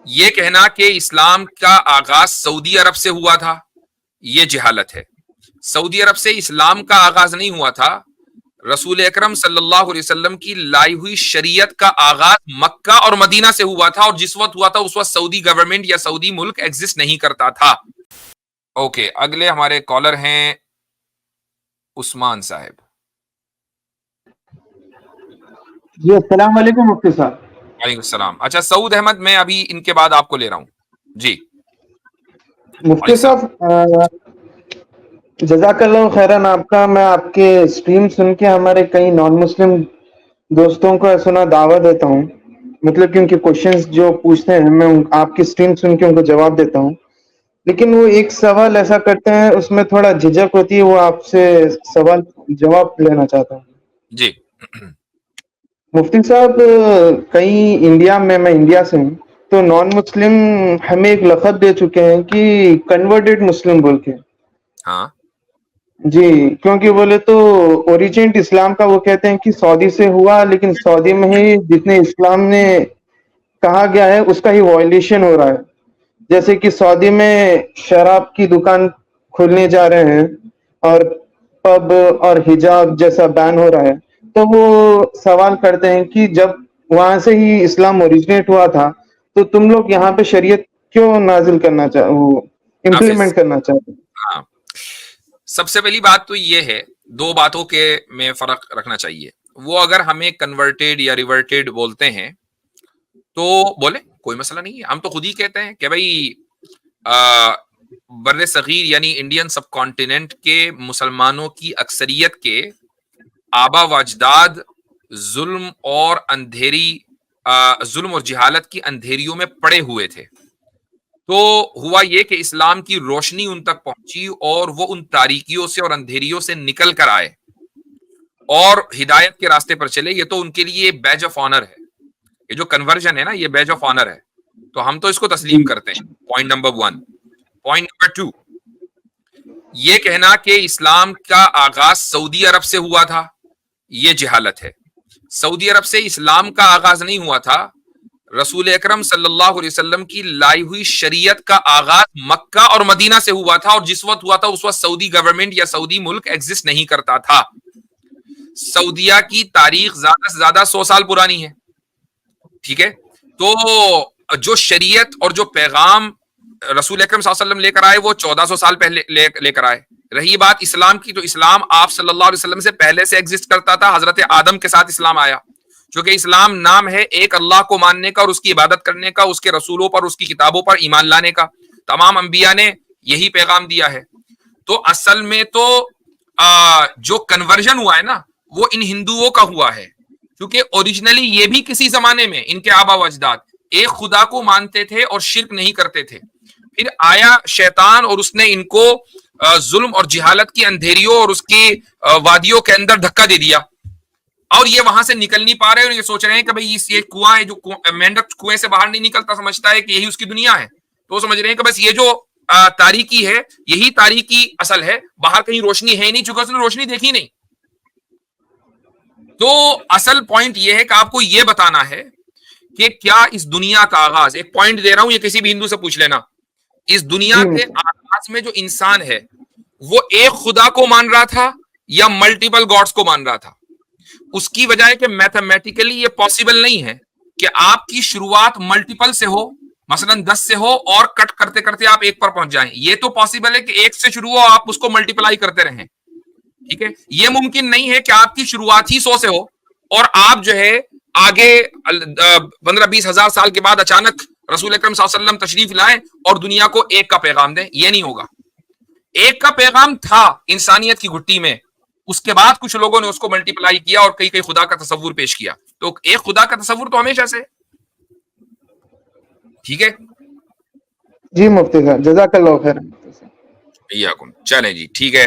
یہ کہنا کہ اسلام کا آغاز سعودی عرب سے ہوا تھا یہ جہالت ہے. سعودی عرب سے اسلام کا آغاز نہیں ہوا تھا. رسول اکرم صلی اللہ علیہ وسلم کی لائی ہوئی شریعت کا آغاز مکہ اور مدینہ سے ہوا تھا, اور جس وقت ہوا تھا اس وقت سعودی گورنمنٹ یا سعودی ملک ایگزسٹ نہیں کرتا تھا. اوکے, اگلے ہمارے کالر ہیں عثمان صاحب. جی السلام علیکم مفتی صاحب. وعلیکم السلام. اچھا سعود احمد, میں ابھی ان کے بعد آپ کو لے رہا ہوں. جی مفتی صاحب جزاک اللہ خیرن آپ کا. میں آپ کے اسٹریم سن کے ہمارے کئی نان مسلم دوستوں کو سنا دعوت دیتا ہوں, مطلب کہ ان کے کوشچنز جو پوچھتے ہیں میں آپ کی اسٹریم سن کے ان کو جواب دیتا ہوں, لیکن وہ ایک سوال ایسا کرتے ہیں اس میں تھوڑا جھجک ہوتی ہے, وہ آپ سے سوال جواب لینا چاہتا ہوں. جی مفتی صاحب کئی انڈیا میں انڈیا سے ہوں, تو نان مسلم ہمیں ایک لقب دے چکے ہیں کہ کنورٹڈ مسلم بول کے. ہاں جی, کیونکہ بولے تو اوریجنٹ اسلام کا وہ کہتے ہیں کہ سعودی سے ہوا, لیکن سعودی میں ہی جتنے اسلام نے کہا گیا ہے اس کا ہی وائلیشن ہو رہا ہے. جیسے کہ سعودی میں شراب کی دکان کھولنے جا رہے ہیں اور پب اور حجاب جیسا بین ہو رہا ہے, تو وہ سوال کرتے ہیں کہ جب وہاں سے ہی اسلام اوریجنیٹ ہوا تھا تو تم لوگ یہاں پہ شریعت کیوں نازل کرنا وہ حافظ. امپلیمنٹ کرنا چاہتے ہیں؟ ہاں, سب سے پہلی بات تو یہ ہے, دو باتوں کے میں فرق رکھنا چاہیے. وہ اگر ہمیں کنورٹیڈ یا ریورٹیڈ بولتے ہیں تو بولے کوئی مسئلہ نہیں ہے. ہم تو خود ہی کہتے ہیں کہ بھائی بر صغیر یعنی انڈین سب کانٹیننٹ کے مسلمانوں کی اکثریت کے آبا و اجداد ظلم اور ظلم اور جہالت کی اندھیریوں میں پڑے ہوئے تھے. تو ہوا یہ کہ اسلام کی روشنی ان تک پہنچی اور وہ ان تاریکیوں سے اور اندھیریوں سے نکل کر آئے اور ہدایت کے راستے پر چلے. یہ تو ان کے لیے بیج آف آنر ہے. یہ جو کنورژن ہے نا, یہ بیج آف آنر ہے, تو ہم تو اس کو تسلیم جی کرتے ہیں. Point number 1. پوائنٹ نمبر 2, یہ کہنا کہ اسلام کا آغاز سعودی عرب سے ہوا تھا یہ جہالت ہے. سعودی عرب سے اسلام کا آغاز نہیں ہوا تھا. رسول اکرم صلی اللہ علیہ وسلم کی لائی ہوئی شریعت کا آغاز مکہ اور مدینہ سے ہوا تھا, اور جس وقت ہوا تھا اس وقت سعودی گورنمنٹ یا سعودی ملک ایگزسٹ نہیں کرتا تھا. سعودیہ کی تاریخ زیادہ سے زیادہ 100 سال پرانی ہے. ٹھیک ہے, تو جو شریعت اور جو پیغام رسول اکرم صلی اللہ علیہ وسلم لے کر آئے وہ 1400 سال پہلے لے کر آئے. رہی بات اسلام کی, تو اسلام آپ صلی اللہ علیہ وسلم سے پہلے سے ایگزسٹ کرتا تھا. حضرت آدم کے ساتھ اسلام آیا, چونکہ اسلام نام ہے ایک اللہ کو ماننے کا اور اس کی عبادت کرنے کا, اس کے رسولوں پر اس کی کتابوں پر ایمان لانے کا. تمام انبیاء نے یہی پیغام دیا ہے. تو اصل میں تو جو کنورژن ہوا ہے نا وہ ان ہندوؤں کا ہوا ہے, کیونکہ اوریجنلی یہ بھی کسی زمانے میں ان کے آبا و اجداد ایک خدا کو مانتے تھے اور شرک نہیں کرتے تھے. پھر آیا شیطان اور اس نے ان کو ظلم اور جہالت کی اندھیریوں اور اس کی وادیوں کے اندر دھکا دے دیا, اور یہ وہاں سے نکل نہیں پا رہے, اور یہ سوچ رہے ہیں کہ بھائی یہ کنواں ہے, جو مینڈک کنویں سے باہر نہیں نکلتا سمجھتا ہے کہ یہی اس کی دنیا ہے. تو وہ سمجھ رہے ہیں کہ بس یہ جو تاریکی ہے یہی تاریکی اصل ہے, باہر کہیں روشنی ہے نہیں, چونکہ اس نے روشنی دیکھی نہیں. تو اصل پوائنٹ یہ ہے کہ آپ کو یہ بتانا ہے کہ کیا اس دنیا کا آغاز, ایک پوائنٹ دے رہا ہوں, یہ کسی بھی ہندو سے پوچھ لینا, اس دنیا جی کے آغاز میں جو انسان ہے وہ ایک خدا کو مان رہا تھا یا ملٹیپل گاڈز کو مان رہا تھا. اس کی وجہ ہے کہ میتھمیٹیکلی یہ پاسبل نہیں ہے کہ آپ کی شروعات ملٹیپل سے ہو, مثلا 10 سے ہو, اور کٹ کرتے کرتے آپ ایک پر پہنچ جائیں. یہ تو پاسبل ہے کہ ایک سے شروع ہو, آپ اس کو ملٹیپلائی کرتے رہیں. ٹھیک ہے, یہ ممکن نہیں ہے کہ آپ کی شروعات ہی 100 سے ہو اور آپ جو ہے آگے 15-20 ہزار سال کے بعد اچانک رسول اکرم صلی اللہ علیہ وسلم تشریف لائیں اور دنیا کو ایک کا پیغام دیں. یہ نہیں ہوگا. ایک کا پیغام تھا انسانیت کی گھٹی میں, اس کے بعد کچھ لوگوں نے اس کو ملٹیپلائی کیا اور کئی خدا کا تصور پیش کیا. تو ایک خدا کا تصور تو ہمیشہ سے. ٹھیک ہے, جی مفتی صاحب جزاک اللہ خیر. چلیں جی ٹھیک ہے.